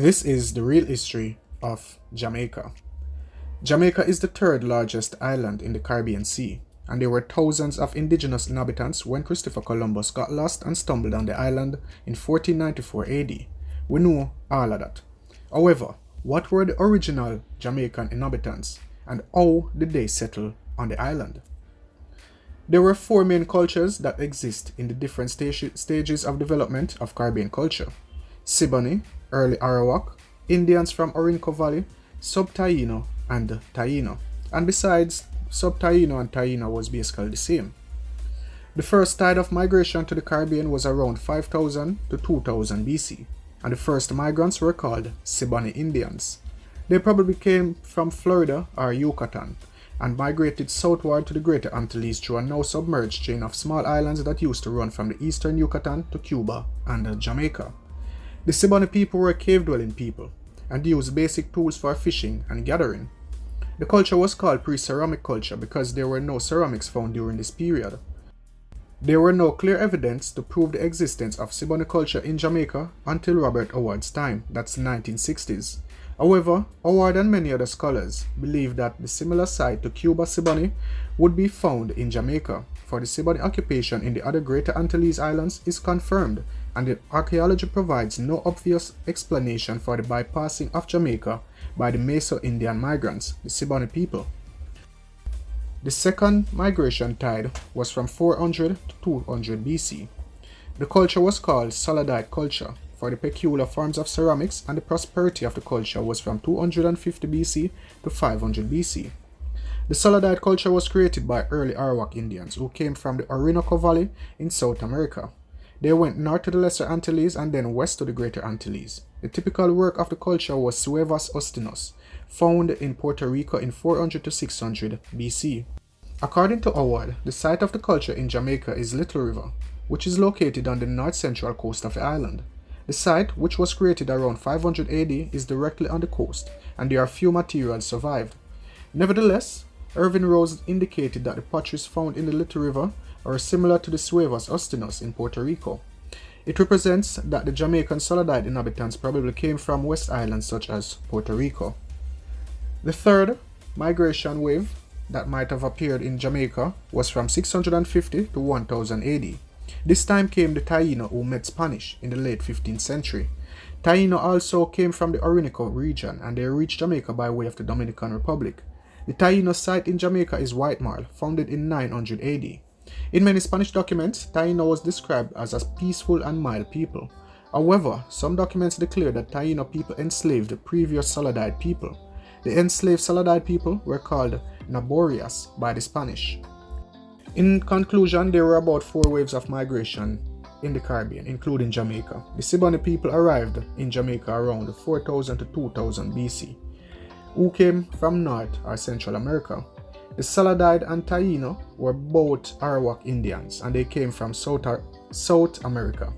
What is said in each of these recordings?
This is the real history of Jamaica. Jamaica is the third largest island in the Caribbean Sea, and there were thousands of indigenous inhabitants when Christopher Columbus got lost and stumbled on the island in 1494 AD. We know all of that. However, what were the original Jamaican inhabitants, and how did they settle on the island? There were four main cultures that exist in the different stages of development of Caribbean culture: Siboney, early Arawak, Indians from Orinoco Valley, Sub-Taino, and Taino. And besides, Sub-Taino and Taino was basically the same. The first tide of migration to the Caribbean was around 5000 to 2000 BC, and the first migrants were called Siboney Indians. They probably came from Florida or Yucatan, and migrated southward to the Greater Antilles through a now submerged chain of small islands that used to run from the eastern Yucatan to Cuba and Jamaica. The Siboney people were cave-dwelling people, and used basic tools for fishing and gathering. The culture was called pre-ceramic culture because there were no ceramics found during this period. There were no clear evidence to prove the existence of Siboney culture in Jamaica until Robert Howard's time, that's the 1960s. However, Howard and many other scholars believe that the similar site to Cuba Siboney would be found in Jamaica, for the Siboney occupation in the other Greater Antilles Islands is confirmed, and the archaeology provides no obvious explanation for the bypassing of Jamaica by the Meso-Indian migrants, the Siboney people. The second migration tide was from 400 to 200 BC. The culture was called Soledad culture, for the peculiar forms of ceramics, and the prosperity of the culture was from 250 BC to 500 BC. The Soledad culture was created by early Arawak Indians who came from the Orinoco Valley in South America. They went north to the Lesser Antilles and then west to the Greater Antilles. The typical work of the culture was Suevas Ostinos, found in Puerto Rico in 400 to 600 BC. According to Howard, the site of the culture in Jamaica is Little River, which is located on the north-central coast of the island. The site, which was created around 500 AD, is directly on the coast, and there are few materials survived. Nevertheless, Irving Rose indicated that the potteries found in the Little River are similar to the Suevas Ostinos in Puerto Rico. It represents that the Jamaican Soledad inhabitants probably came from West Islands such as Puerto Rico. The third migration wave that might have appeared in Jamaica was from 650 to 1000 AD. This time came the Taino, who met Spanish in the late 15th century. Taino also came from the Orinoco region, and they reached Jamaica by way of the Dominican Republic. The Taino site in Jamaica is White Marl, founded in 900 AD. In many Spanish documents, Taino was described as a peaceful and mild people. However, some documents declare that Taino people enslaved the previous Soledad people. The enslaved Soledad people were called Naborias by the Spanish. In conclusion, there were about 4 waves of migration in the Caribbean, including Jamaica. The Siboney people arrived in Jamaica around 4000 to 2000 BC, who came from North or Central America. The Soledad and Taino were both Arawak Indians, and they came from South America.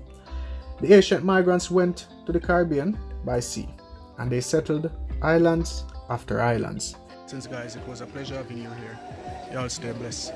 The ancient migrants went to the Caribbean by sea, and they settled islands after islands. Since guys, it was a pleasure having you here. Y'all stay blessed.